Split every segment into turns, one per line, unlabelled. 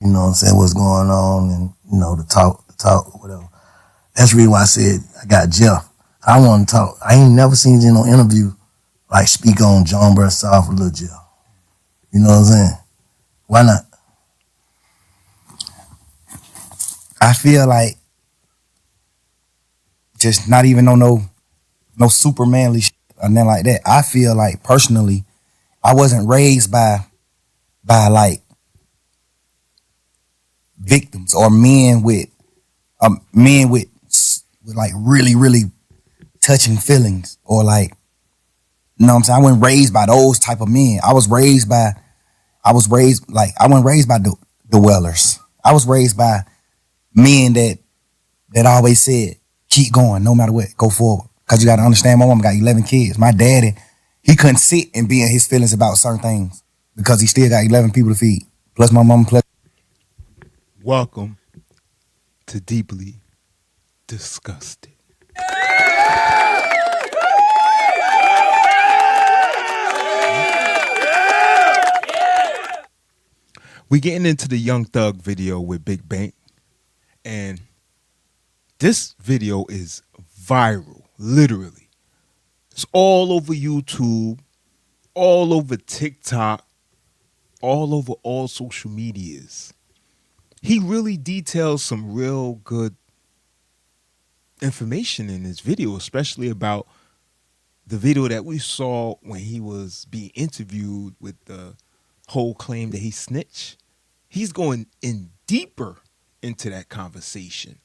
you know what I'm saying, what's going on, and, you know, the talk, whatever. That's the reason why I said I got Jeff. I want to talk. I ain't never seen you in no interview like speak on John Burr South or Lil Jeff. You know what I'm saying? Why not?
I feel like just not even on no super manly shit or nothing like that. I feel like personally, I wasn't raised by like victims or men with like really touching feelings or like, you know what I'm saying? I wasn't raised by those type of men. I wasn't raised by the dwellers. I was raised by men that always said, keep going, no matter what, go forward. Cause you gotta understand, my mom got 11 kids. My daddy, he couldn't sit and be in his feelings about certain things because he still got 11 people to feed. Plus my mom, plus.
Welcome to Deeply Disgusted. We getting into the Young Thug video with Big Bank, and this video is viral, literally. It's all over YouTube, all over TikTok, all over all social medias. He really details some real good information in this video, especially about the video that we saw when he was being interviewed with the whole claim that he snitched. He's going in deeper into that conversation.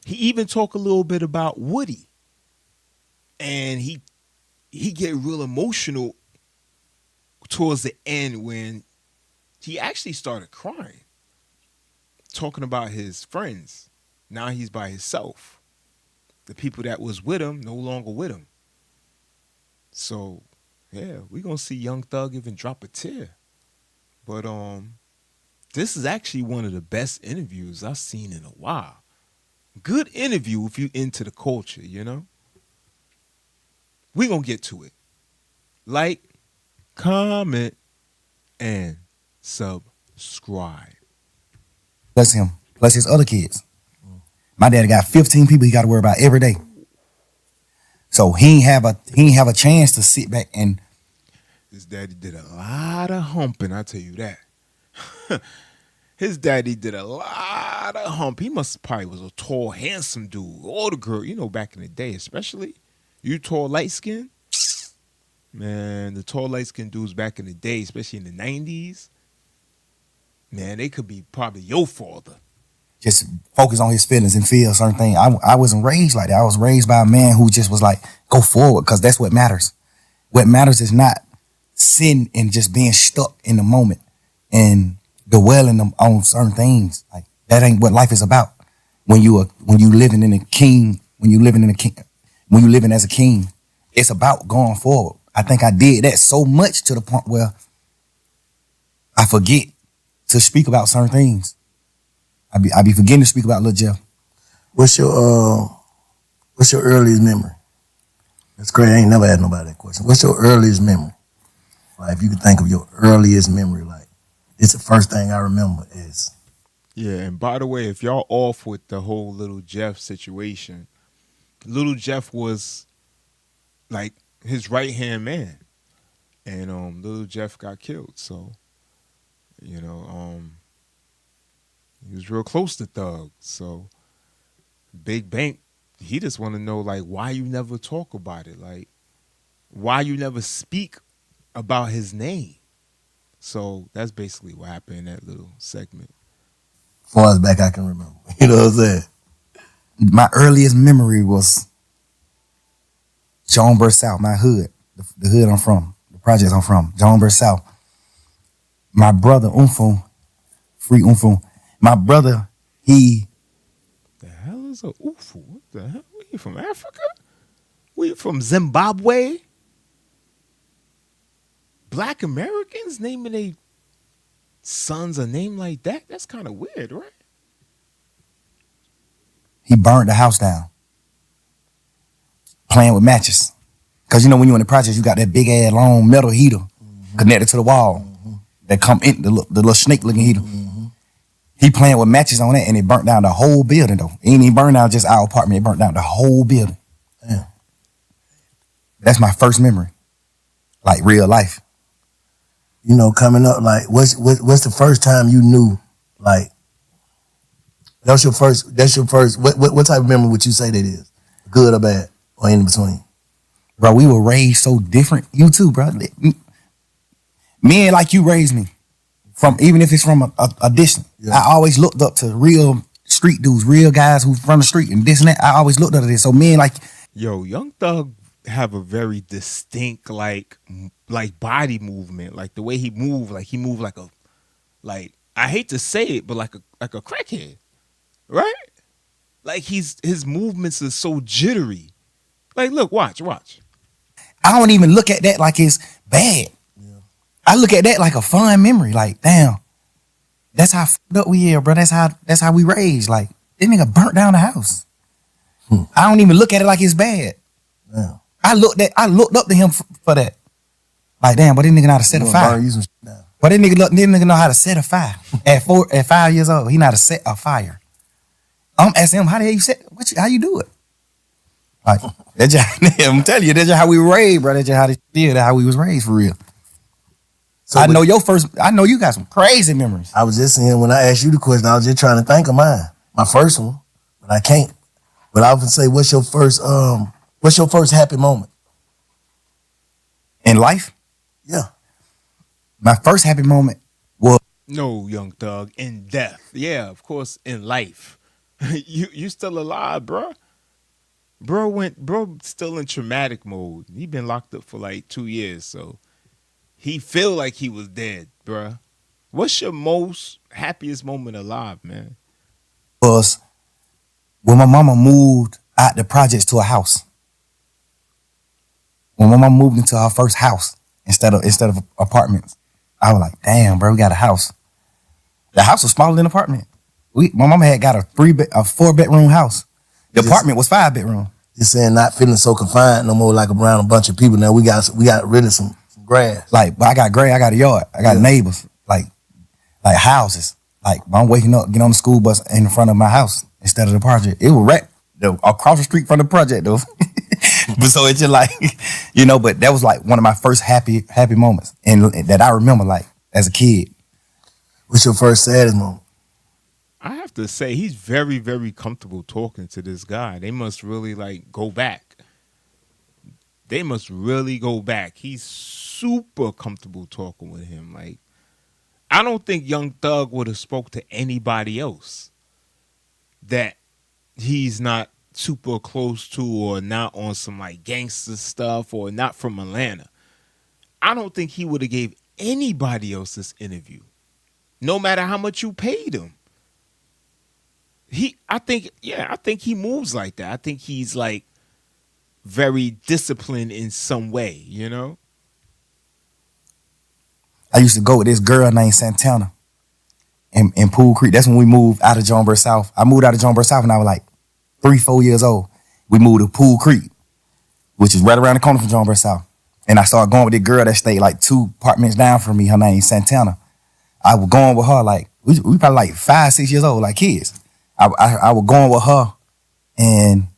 He even talked a little bit about Woody. And he get real emotional towards the end when he actually started crying, talking about his friends. Now he's by himself. The people that was with him no longer with him. So, yeah, we're going to see Young Thug even drop a tear. But this is actually one of the best interviews I've seen in a while. Good interview if you into the culture, you know? We're going to get to it. Like, comment, and subscribe.
Plus him, plus his other kids. My daddy got 15 people he got to worry about every day. So he ain't have a chance to sit back and.
His daddy did a lot of humping, I tell you that. His daddy did a lot of hump. He probably was a tall, handsome dude. All the girl, you know, back in the day, especially you tall, light skin. Man, the tall, light skin dudes back in the day, especially in the 90s, man, they could be probably your father.
Just focus on his feelings and feel certain things. I wasn't raised like that. I was raised by a man who just was like, go forward, because that's what matters. What matters is not sitting and just being stuck in the moment and dwelling on certain things. Like that ain't what life is about. When you living as a king, it's about going forward. I think I did that so much to the point where I forget to speak about certain things. I be forgetting to speak about Lil Jeff.
What's your earliest memory? That's great. I ain't never had nobody that question. What's your earliest memory? Like if you could think of your earliest memory, like it's the first thing I remember is.
Yeah, and by the way, if y'all off with the whole Little Jeff situation, Little Jeff was like his right-hand man. And Little Jeff got killed. So, you know, he was real close to Thug. So Big Bank, he just want to know, like, why you never talk about it? Like, why you never speak about his name? So that's basically what happened in that little segment.
As far as back I can remember. You know what I'm saying?
My earliest memory was John Burr South, my hood, the hood I'm from, the projects I'm from, John Burr South. My brother, free Umfu. My brother,
The hell is a Ufu? What the hell? Were you from Africa? Were you from Zimbabwe? Black Americans naming their sons a name like that? That's kind of weird, right?
he burned the house down playing with matches. Because you know when you're in the projects, you got that big ass long metal heater connected to the wall that come in, the little snake looking heater. He playing with matches on it, and it burnt down the whole building though. It ain't even burn down just our apartment. It burnt down the whole building.
Damn.
That's my first memory, like real life.
You know, coming up, like, what's the first time you knew, like, that's your first, what type of memory would you say that is? Good or bad, or in between?
Bro, we were raised so different. You too, bro. Men like you raised me, from even if it's from a distance.
Yeah.
I always looked up to real street dudes, real guys who from the street and this and that. I always looked up to this. So men like,
Yo, Young Thug have a very distinct like body movement, like the way he moved like a, like, I hate to say it, but like a crackhead, right? Like his movements are so jittery. Like, look, watch.
I don't even look at that like it's bad.
Yeah.
I look at that like a fun memory. Like, damn, that's how fucked up we are, bro. That's how we raised. Like, this nigga burnt down the house. I don't even look at it like it's bad.
Damn.
I looked up to him for that. Like, damn, but this nigga know how to set a fire. But this nigga know how to set a fire. At 5 years old, he know how to set a fire. I'm asking him, how the hell you set? How you do it? Like, that's just, I'm telling you, that's just how we were raised, bro. That's just how that's how we was raised for real.
So
I know you got some crazy memories.
I was just saying, when I asked you the question, I was just trying to think of mine. My first one, but I can't. But I often say, what's your first happy moment?
In life?
Yeah.
My first happy moment was,
No, Young Thug, in death. Yeah, of course, in life. you still alive, bro. Bro still in traumatic mode. He been locked up for like 2 years, so he feel like he was dead, bro. What's your most happiest moment alive, man?
was when my mama moved out the projects to a house. When my mama moved into her first house instead of apartments, I was like, damn, bro, we got a house. The house was smaller than an apartment. My mama had got a 4-bedroom house. The apartment was 5-bedroom.
Just saying, not feeling so confined no more, like around a bunch of people. Now we got rid of some grass.
Like, but I got I got a yard, I got neighbors, like houses. Like, I'm waking up, get on the school bus in front of my house instead of the project. It was right across the street from the project though. But so it's just like, but that was like one of my first happy moments, and that I remember like as a kid.
What's your first saddest moment?
I have to say, he's very, very comfortable talking to this guy. They must really like go back. They must really go back. He's super comfortable talking with him. Like, I don't think Young Thug would have spoke to anybody else that he's not super close to, or not on some like gangster stuff, or not from Atlanta. I don't think he would have gave anybody else this interview, no matter how much you paid him. I think he moves like that. I think he's like very disciplined in some way,
I used to go with this girl named Santana in Pool Creek. That's when we moved out of Jonesboro South. I moved out of Jonesboro South when I was like 3-4 years old. We moved to Pool Creek, which is right around the corner from Jonesboro South. And I started going with this girl that stayed like 2 apartments down from me. Her name Santana. I was going with her like, we probably like 5-6 years old, like kids. I was going with her, and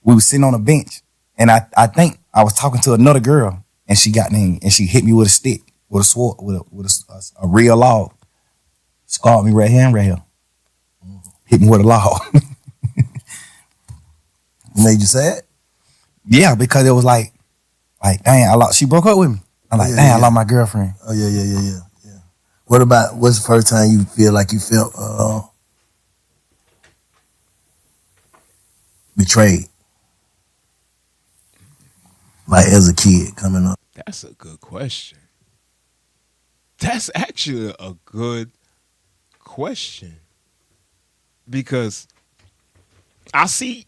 we was sitting on a bench, and I think I was talking to another girl, and she got in and she hit me with a stick, with a sword, with a real log, scarred me right here and right here, hit me with a log.
Made you sad?
Yeah, because it was like dang, she broke up with me. I'm like, I lost my girlfriend.
Oh yeah. What's the first time you feel like you felt betrayed? Like as a kid coming up.
That's a good question. That's actually a good question. Because I see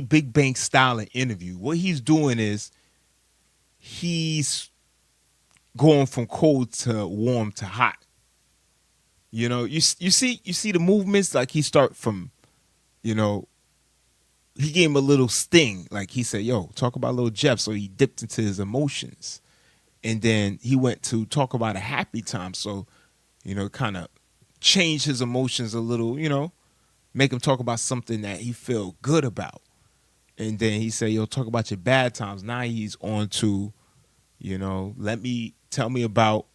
Big Bang style in interview. What he's doing is he's going from cold to warm to hot. You see the movements, like he start from, he gave him a little sting. Like he said, yo, talk about Lil Jeff. So he dipped into his emotions. And then he went to talk about a happy time. So, kind of change his emotions a little, make him talk about something that he feel good about. And then he said, "Yo, talk about your bad times." Now he's on to, tell me about,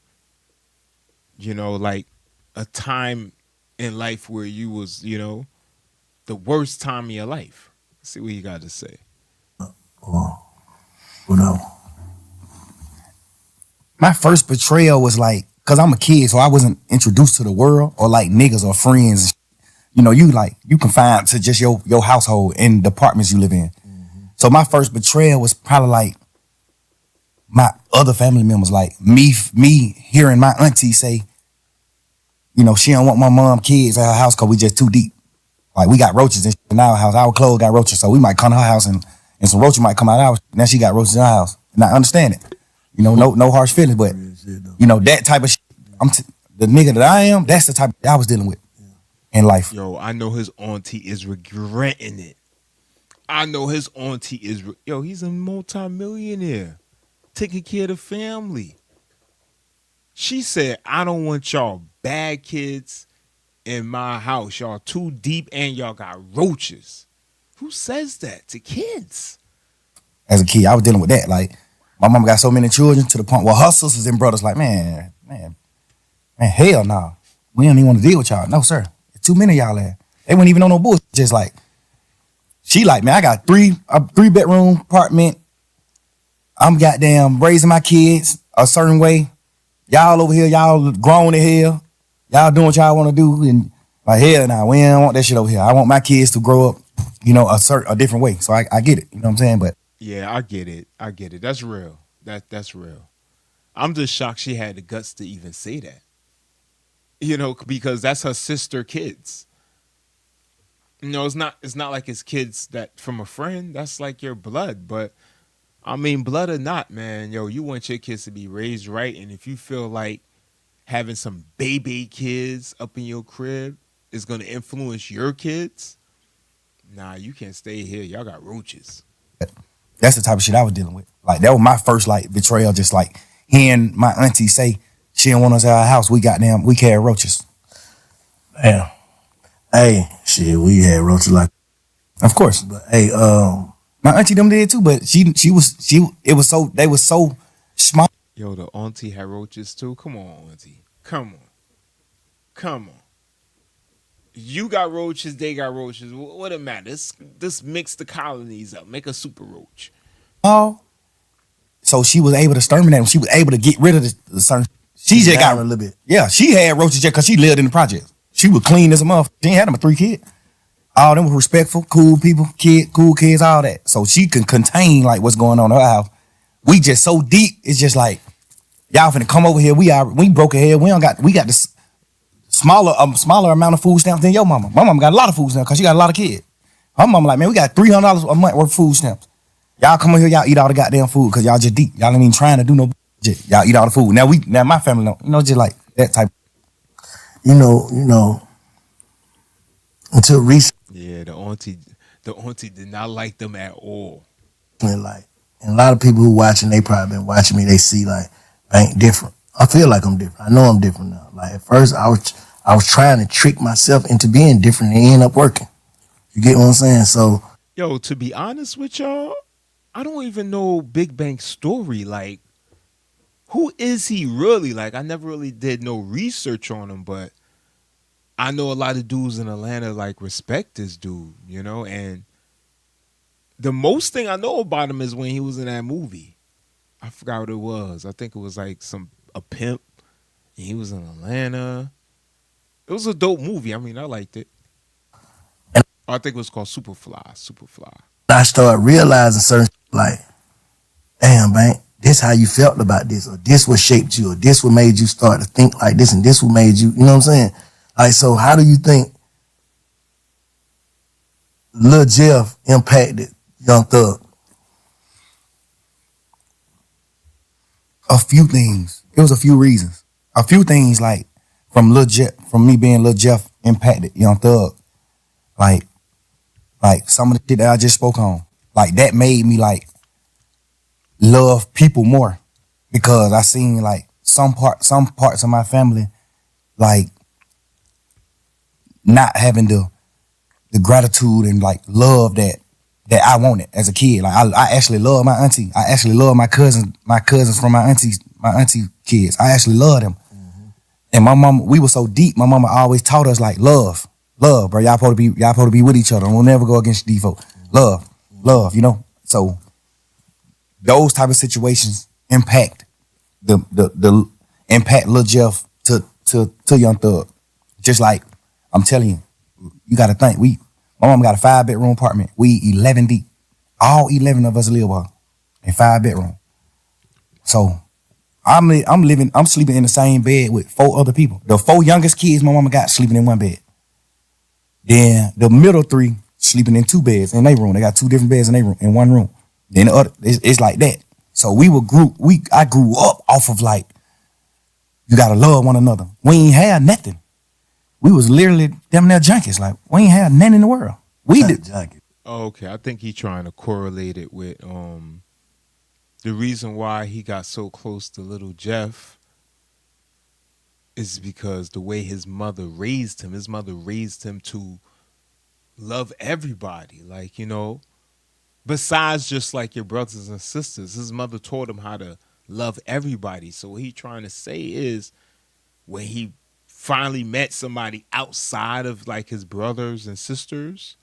like a time in life where you was, the worst time of your life. Let's see what he got to say.
Or whatever.
My first betrayal was like, cause I'm a kid, so I wasn't introduced to the world or like niggas or friends. You confined to just your household and the apartments you live in. So my first betrayal was probably like my other family members, like me hearing my auntie say, she don't want my mom kids at her house because we just too deep. Like we got roaches in our house. Our clothes got roaches, so we might come to her house and some roaches might come out of ours. Now she got roaches in her house, and I understand it. No harsh feelings, but that type of shit. The nigga that I am. That's the type of I was dealing with in life.
Yo, I know his auntie is regretting it. I know his auntie is. He's a multimillionaire, taking care of the family. She said, "I don't want y'all bad kids in my house. Y'all too deep and y'all got roaches." Who says that to kids?
As a kid, I was dealing with that. Like, my mom got so many children to the point where her sisters and brothers like, man, hell no. We don't even want to deal with y'all. No, sir. There's too many of y'all there. They wouldn't even know no bullshit. Just like, she like, man, I got a 3-bedroom apartment. I'm goddamn raising my kids a certain way. Y'all over here, y'all grown in hell. Y'all doing what y'all want to do. And like, hell nah, we don't want that shit over here. I want my kids to grow up, a different way. So I get it. You know what I'm saying? But
yeah, I get it. That's real. That's real. I'm just shocked she had the guts to even say that. Because that's her sister kids. It's not like it's kids that from a friend. That's like your blood. But I mean, blood or not, man, you want your kids to be raised right. And if you feel like having some baby kids up in your crib is gonna influence your kids, nah, you can't stay here. Y'all got roaches.
that's the type of shit I was dealing with. Like, that was my first like betrayal. Just like hearing my auntie say she didn't want us at our house. We carry roaches.
Damn. Hey, shit, we had roaches like.
Of course.
But hey,
my auntie them did too, but they was so smart.
Yo, the auntie had roaches too. Come on, auntie. Come on. You got roaches, they got roaches. What it matter? This mix the colonies up. Make a super roach.
Oh. So she was able to exterminate them. She was able to get rid of the certain. She just got
a little bit.
Yeah, she had roaches just because she lived in the project. She was clean as a motherfucker. She ain't had them with 3 kids. All them were respectful, cool people, cool kids, all that. So she can contain like what's going on in her house. We just so deep. It's just like, y'all finna come over here. We broke ahead. We got this smaller amount of food stamps than your mama. My mama got a lot of food stamps because she got a lot of kids. Her mama like, man, we got $300 a month worth of food stamps. Y'all come over here, y'all eat all the goddamn food because y'all just deep. Y'all ain't even trying to do no shit. Y'all eat all the food. Now my family don't, just like that type.
Until recently,
Yeah, the auntie did not like them at all.
like, and a lot of people who watching, they probably been watching me. They see like I ain't different. I feel like I'm different. I know I'm different now. Like at first, I was trying to trick myself into being different and it ended up working. You get what I'm saying? So,
Yo, to be honest with y'all, I don't even know Big Bang's story. Like, who is he really? Like, I never really did no research on him, but I know a lot of dudes in Atlanta like respect this dude, and the most thing I know about him is when he was in that movie. I forgot what it was. I think it was like a pimp. And he was in Atlanta. It was a dope movie. I mean, I liked it. I think it was called Superfly.
I started realizing certain like, damn, man, this how you felt about this, or this what shaped you, or this what made you start to think like this, and this what made you, you know what I'm saying? Like, so how do you think Lil Jeff impacted Young Thug?
A few things. It was a few reasons. A few things like from me being Lil Jeff impacted Young Thug. Like some of the shit that I just spoke on. Like that made me like love people more because I seen like some parts of my family like not having the gratitude and like love that I wanted as a kid. Like I actually love my auntie. I actually love my cousins from my auntie kids. I actually love them. And my mama, we were so deep. My mama always taught us like love, bro. Y'all supposed to be with each other. We'll never go against these folks. Love, you know. So those type of situations impact the impact Lil Jeff to Young Thug. Just like I'm telling you, you got to think. My mama got a 5-bedroom apartment. We 11 deep. All 11 of us live in 5-bedroom. So I'm sleeping in the same bed with 4 other people. The 4 youngest kids my mama got sleeping in one bed. Then the middle 3 sleeping in 2 beds in their room. They got 2 different beds in their room, in one room. Then the other, it's like that. So I grew up off of like, you gotta love one another. We ain't had nothing. We was literally them there junkies. Like, we ain't had nothing in the world. We did.
Junkie.
Okay, I think he's trying to correlate it with the reason why he got so close to little Jeff is because the way his mother raised him. His mother raised him to love everybody. Like, you know, besides just like your brothers and sisters, his mother taught him how to love everybody. So what he's trying to say is when he finally met somebody outside of like his brothers and sisters,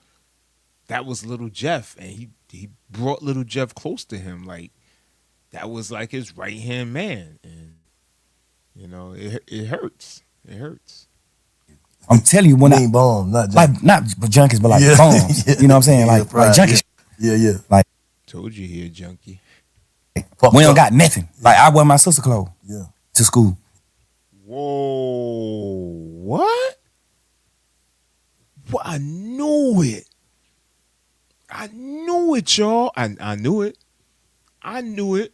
that was little Jeff, and he brought little Jeff close to him. Like, that was like his right hand man, and you know it hurts. It hurts.
I'm telling you, when
Mean bomb, not junkie.
like not junkies, but like bombs.
Yeah.
You know what I'm saying?
Yeah,
like junkies.
Yeah.
Like
Told you he a junkie.
Fucked
we don't
up.
got nothing. Like I wear my sister clothes
Yeah.
to school.
Whoa! What? Well, I knew it. I knew it, y'all. I knew it. I knew it.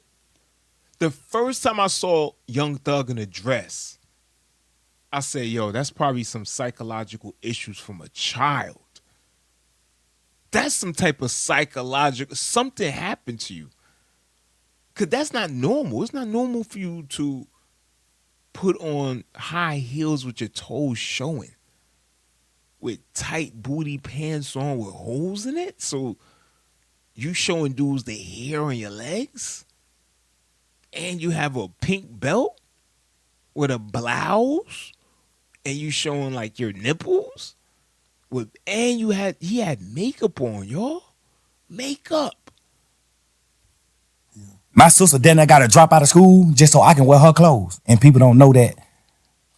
The first time I saw Young Thug in a dress, I said, yo, that's probably some psychological issues from a child. That's some type of psychological, something happened to you. Because that's not normal. It's not normal for you to put on high heels with your toes showing, with tight booty pants on with holes in it. So you showing dudes the hair on your legs, and you have a pink belt with a blouse, and you showing like your nipples with, and he had makeup on, y'all. Makeup.
My sister then I got to drop out of school just so I can wear her clothes, and people don't know that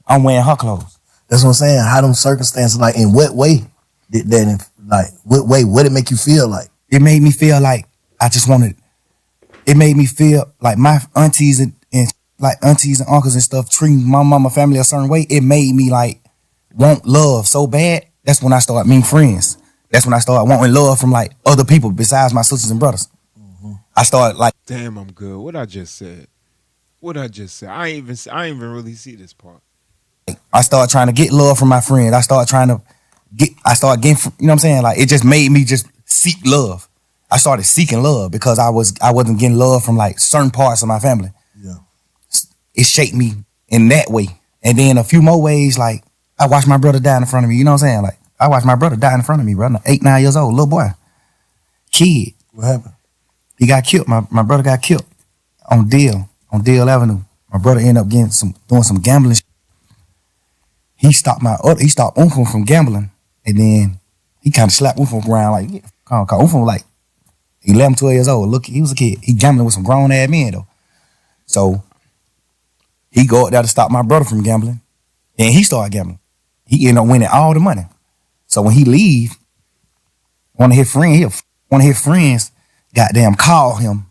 I'm wearing her clothes.
That's what I'm saying. How them circumstances, like, in what way did that, like, what did it make you feel like?
It made me feel like I just wanted. It made me feel like my aunties and like aunties and uncles and stuff treating my mama family a certain way. It made me like want love so bad. That's when I started meeting friends. That's when I started wanting love from like other people besides my sisters and brothers. I started like,
Damn, I'm good. What I just said. I ain't even really see this part.
I started trying to get love from my friends. I started getting, you know what I'm saying? Like, it just made me just seek love. I started seeking love because I wasn't getting love from like certain parts of my family.
Yeah.
It shaped me in that way. And then a few more ways, like I watched my brother die in front of me. You know what I'm saying? Like, I watched my brother die in front of me, bro. 8, 9 years old, little boy. Kid.
What happened?
He got killed. My brother got killed on Deal Avenue. My brother ended up doing some gambling. He stopped Uncle from gambling, and then he kind of slapped Uncle around like, yeah, Uncle was like 11, 12 years old. Look, he was a kid. He gambling with some grown ass men though. So he go up there to stop my brother from gambling. Then he started gambling. He ended up winning all the money. So when he leave, one of his friends goddamn call him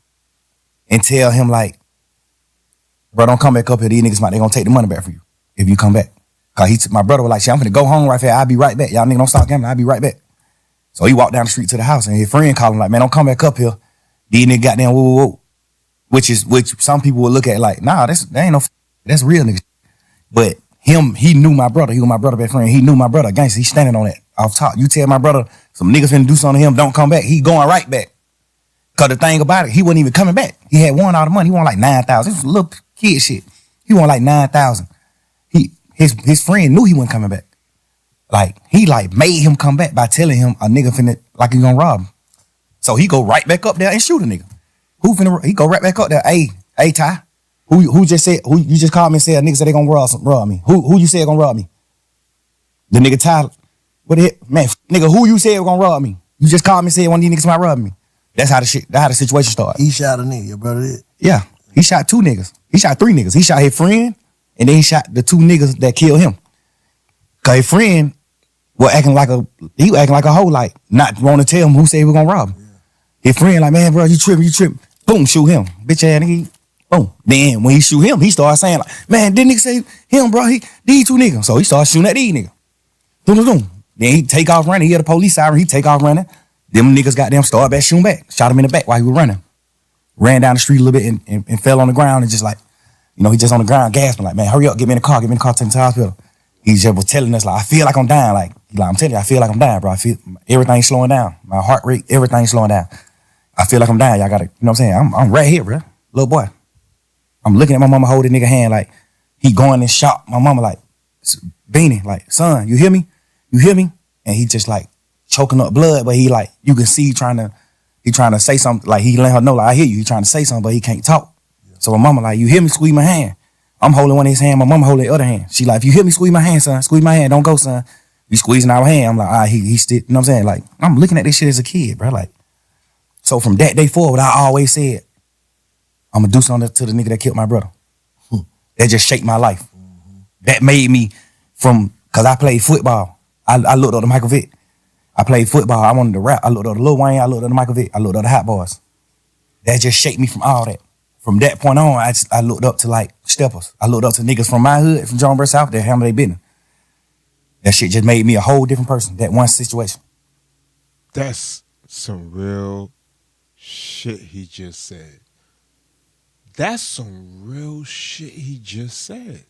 and tell him like, bro, don't come back up here. These niggas they gonna take the money back from you if you come back. Cause my brother was like, shit, I'm finna go home right here. I'll be right back. Y'all niggas don't stop gambling. I'll be right back. So he walked down the street to the house and his friend called him like, man, don't come back up here. These niggas goddamn whoa. Which some people will look at like, nah, that ain't no, that's real niggas. But he knew my brother. He was my brother best friend. He knew my brother. Gangsta, he's standing on that off top. You tell my brother some niggas finna do something to him, don't come back. He going right back. Cause the thing about it, he wasn't even coming back. He had won all the money. He won like 9,000. This was little kid shit. He won like 9,000. His friend knew he wasn't coming back. Like, he like made him come back by telling him a nigga finna, like, he gonna rob him. So he go right back up there and shoot a nigga. He go right back up there. Hey, Ty. Who you just called me and said a nigga said they gonna rob me? Who you said gonna rob me? The nigga Ty, what the heck? Man, nigga, who you said gonna rob me? You just called me and said one of these niggas might rob me. That's how the situation started.
He shot a nigga, your brother did?
Yeah. He shot 2 niggas. He shot 3 niggas. He shot his friend, and then he shot the 2 niggas that killed him. Cause his friend was acting like a hoe, like not want to tell him who said he was gonna rob him. Yeah. His friend like, man, bro, you tripping. Boom, shoot him. Bitch ass nigga. Boom. Then when he shoot him, he started saying like, man, didn't nigga say him, bro? These 2 niggas. So he started shooting at these niggas. Boom. Then he take off running. He had a police siren. He take off running. Them niggas got them started back shooting back. Shot him in the back while he was running. Ran down the street a little bit and fell on the ground and just like, he just on the ground gasping like, man, hurry up, get me in the car, take me to the hospital. He just was telling us like, I feel like I'm dying. Like I'm telling you, I feel like I'm dying, bro. I feel everything's slowing down. My heart rate, everything's slowing down. I feel like I'm dying. Y'all gotta, you know what I'm saying? I'm right here, bro. Little boy. I'm looking at my mama holding nigga hand like he going in shock. My mama like, Beanie, like, son, you hear me? You hear me? And he just like choking up blood, but he like, you can see he trying to say something, like he let her know, like, I hear you. He trying to say something, but he can't talk. Yeah. So my mama like, you hear me? Squeeze my hand. I'm holding one of his hand. My mama holding the other hand. She like, if you hear me, squeeze my hand, son. Squeeze my hand. Don't go, son. You squeezing our hand. I'm like, he still, you know what I'm saying? Like, I'm looking at this shit as a kid, bro. Like, so from that day forward, I always said, I'm gonna do something to the nigga that killed my brother. That just shaped my life. That made me cause I played football. I looked up to Michael Vick. I played football. I wanted to rap. I looked up to Lil Wayne. I looked up to Michael Vick. I looked up to Hot Boys. That just shaped me from all that. From that point on, I looked up to like steppers. I looked up to niggas from my hood, from Jonesboro South, that handle their business. That shit just made me a whole different person. That one situation.
That's some real shit he just said. That's some real shit he just said.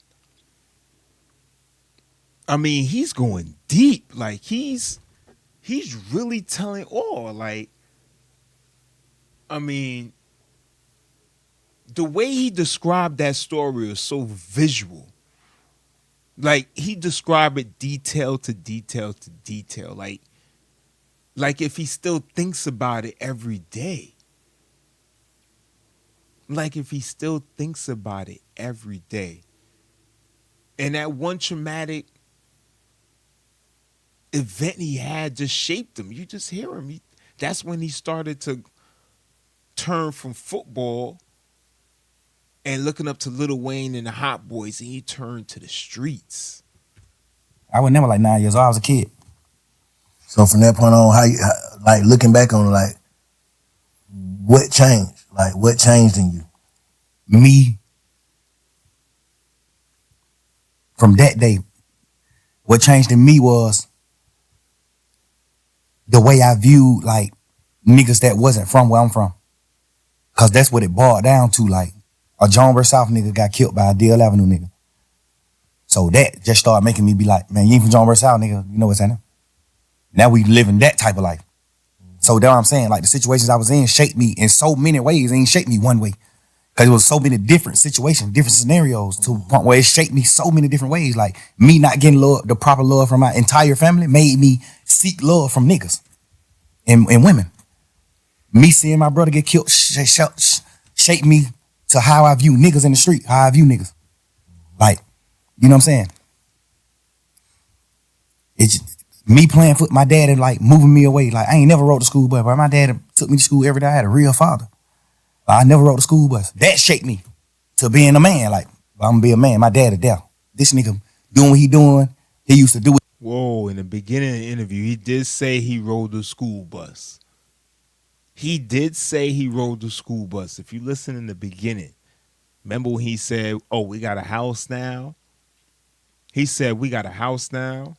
I mean, he's going deep. Like he's really telling all. Like, I mean, the way he described that story is so visual. Like he described it detail to detail to detail. Like if he still thinks about it every day. Like if he still thinks about it every day. And that one traumatic event he had just shaped him. You just hear him. That's when he started to turn from football and looking up to Lil Wayne and the Hot Boys, and he turned to the streets.
I was never like 9 years old. I was a kid.
So from that point on, like looking back on it, like what changed? Like what changed in you?
Me, from that day, what changed in me was the way I viewed like niggas that wasn't from where I'm from. Cause that's what it boiled down to. Like a Jonesboro South nigga got killed by a Deal Avenue nigga. So that just started making me be like, man, you ain't from Jonesboro South, nigga. You know what's happening? Now we living that type of life. So that's what I'm saying. Like the situations I was in shaped me in so many ways. It ain't shaped me one way. Cause it was so many different situations, different scenarios to a point where it shaped me so many different ways. Like me not getting love, the proper love from my entire family made me seek love from niggas and women. Me seeing my brother get killed shaped me to how I view niggas in the street, how I view niggas. Like, you know what I'm saying? It's me playing foot, my dad and like moving me away. Like I ain't never rode the school bus, but my dad took me to school every day. I had a real father. I never rode the school bus. That shaped me to being a man. Like, I'm gonna be a man. My dad is there. This nigga doing what he doing. He used to do it.
Whoa, in the beginning of the interview, he did say he rode the school bus. He did say he rode the school bus. If you listen in the beginning, remember when he said, oh, we got a house now? He said, we got a house now.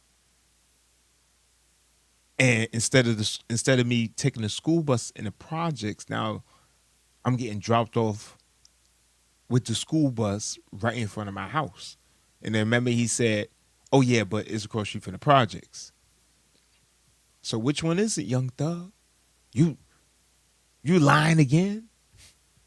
And instead of me taking the school bus in the projects, now I'm getting dropped off with the school bus right in front of my house. And then remember he said, oh yeah, but it's across the street from the projects. So which one is it, Young Thug? You lying again?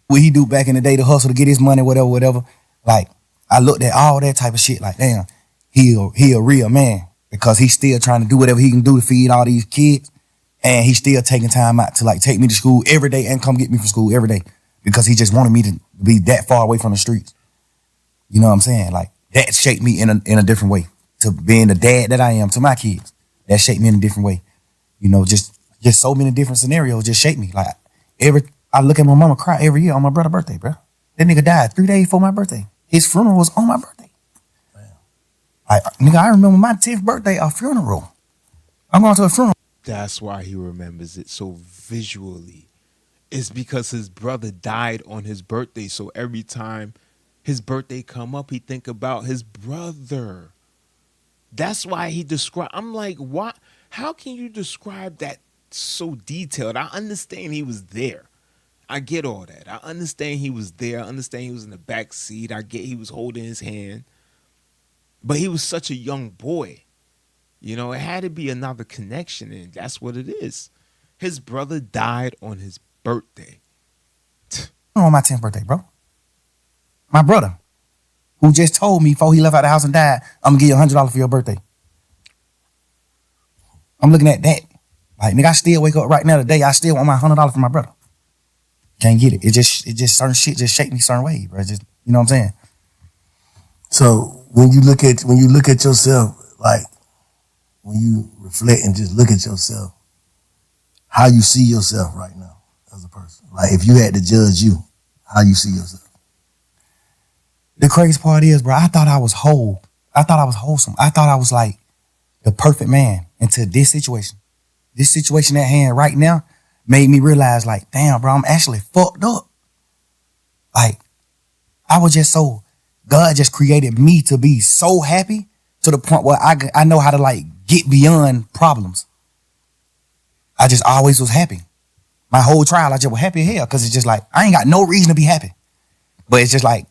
What he do back in the day to hustle to get his money, whatever. Like, I looked at all that type of shit like, damn, he a real man. because he's still trying to do whatever he can do to feed all these kids. And he's still taking time out to like take me to school every day and come get me from school every day because he just wanted me to be that far away from the streets. You know what I'm saying? Like that shaped me in a different way to being the dad that I am to my kids. That shaped me in a different way. You know, just so many different scenarios just shaped me. Like I look at my mama cry every year on my brother's birthday, bro. That nigga died 3 days before my birthday. His funeral was on my birthday. Like, nigga, I remember my 10th birthday, a funeral. I'm going to a funeral.
That's why he remembers it so visually. It's because his brother died on his birthday. So every time his birthday come up, he think about his brother. That's why he described. I'm like, what? How can you describe that so detailed? I understand he was there. I get all that. I understand he was there. I understand he was in the back seat. I get he was holding his hand. But he was such a young boy. You know, it had to be another connection, and that's what it is. His brother died on his birthday.
On my 10th birthday, bro. My brother, who just told me before he left out the house and died, I'm gonna give you $100 for your birthday. I'm looking at that. Like, nigga, I still wake up right now today. I still want my $100 from my brother. Can't get it. It just certain shit just shake me certain way, bro. Just, you know what I'm saying?
So when you look at yourself, like when you reflect and just look at yourself, how you see yourself right now as a person. Like if you had to judge you, how you see yourself.
The crazy part is, bro, I thought I was whole. I thought I was wholesome. I thought I was like the perfect man until this situation. This situation at hand right now made me realize, like, damn, bro, I'm actually fucked up. Like, I was just so, God just created me to be so happy to the point where I know how to, like, get beyond problems. I just always was happy. My whole trial, I just was happy as hell because it's just like, I ain't got no reason to be happy. But it's just like,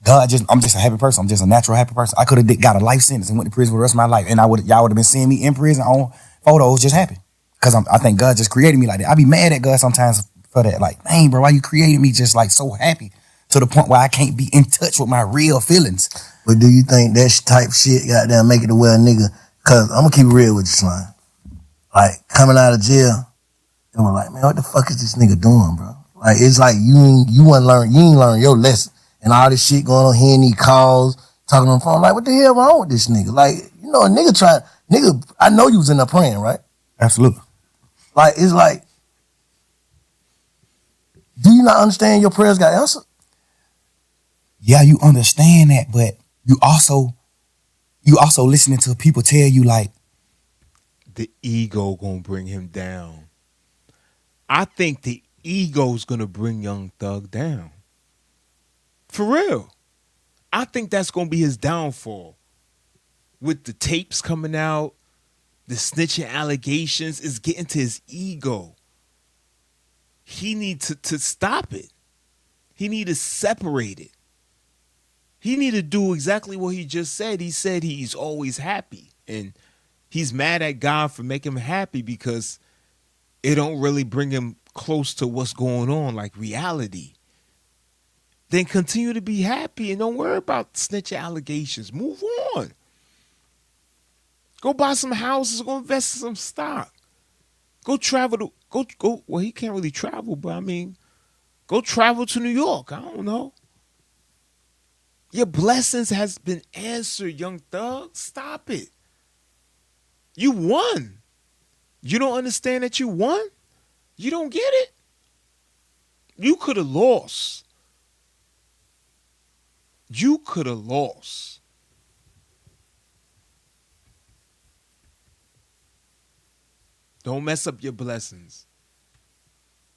I'm just a happy person. I'm just a natural happy person. I could have got a life sentence and went to prison for the rest of my life. And y'all would have been seeing me in prison on photos just happy. Because I think God just created me like that. I be mad at God sometimes for that. Like, dang, bro, why you created me just like so happy to the point where I can't be in touch with my real feelings?
But do you think that type shit goddamn make it to where a nigga, cause I'm gonna keep it real with you, son. Like coming out of jail, and we're like, man, what the fuck is this nigga doing, bro? Like it's like you ain't learn your lesson. And all this shit going on here, and these calls, talking on the phone, like, what the hell wrong with this nigga? Like, you know, a nigga, I know you was in there praying, right?
Absolutely.
Like, it's like, do you not understand your prayers got answered?
Yeah, you understand that, but you also listening to people tell you like,
The ego gonna bring him down. I think the ego's gonna bring Young Thug down. For real. I think that's gonna be his downfall. With the tapes coming out, the snitching allegations is getting to his ego. He needs to stop it. He need to separate it. He need to do exactly what he just said. He said he's always happy. And he's mad at God for making him happy because it don't really bring him close to what's going on, like reality. Then continue to be happy and don't worry about snitching allegations. Move on. Go buy some houses. Go invest in some stock. Go travel to go. Well, he can't really travel, but I mean, go travel to New York. I don't know. Your blessings has been answered, Young Thug. Stop it. You won. You don't understand that you won? You don't get it? You could have lost. You could have lost. Don't mess up your blessings.